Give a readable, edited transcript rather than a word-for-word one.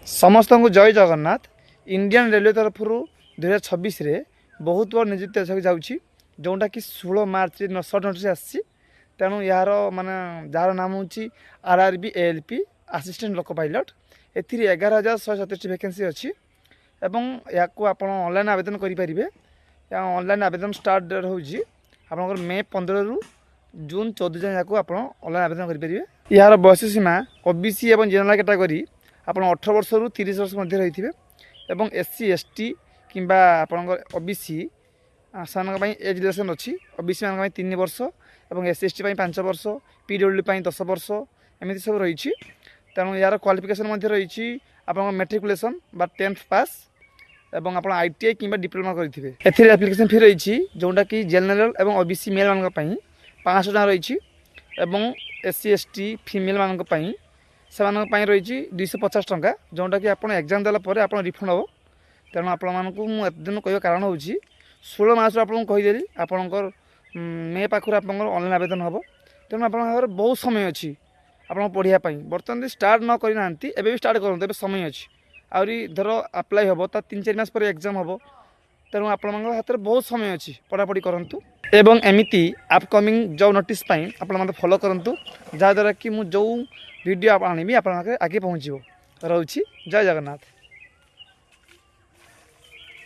समस्त को जय जगन्नाथ। इंडियन रेलवे तरफ 2026 बहुत बड़ नियुक्ति जाऊँगी जोटा कि 16 मार्च सर्ट नोटिस आसी। तेणु यार माने जार नाम हूँ RRB ALP assistant loco pilot. ए 11,137 वैकेंसी अच्छी एवं या ऑनलाइन आवेदन करेंगे। ऑनलाइन आवेदन स्टार्ट होगी आप मे 15 रु जून 14 जाए आप ऑनलाइन आवेदन करेंगे। यार बयस सीमा OBC और जनरल कैटेगरी आप 18 वर्ष रु 30 वर्ष मध्य रही थे और SC ST कि आपंकर OBC से एज रिलेक्शन अच्छी। OBC मान 3 वर्ष और SC ST 5 वर्ष, PWD 10 वर्ष एमती सब रही। तेणु यार क्वालिफिकेशन रही आप मेट्रिकुलेसन बा 10th पास और आप ITI कि डिप्लोमा करेंगे। एथिर एप्लिकेशन फी रही जोटा कि जनरल और OBC मेल मान 500 टका रही और SC ST फीमेल मान से रही 250 टका जोटा कि आप एग्जाम देला आप रिफंड हम। तेणु आपको दिन कह कारण हूँ 16 मार्च आपको कहीदेली आपंकर मे पाखर आप ऑनलाइन आवेदन हम। तेणु आप बहुत समय अच्छी आप पढ़ाई बर्तमान स्टार्ट न करना भी स्टार्ट करूँ समय अच्छी आहरी धर अप्लाई हम 3-4 मास पर एग्जाम हम। तेणु आप हाथ में बहुत समय अच्छी पढ़ापढ़ी करूँ एवं एमती अपकमिंग जॉब नोटिस आप फॉलो करूँ जहाँद्वारा कि मुझे वीडियो आनी आप आगे पहुँच रोची। जय जगन्नाथ।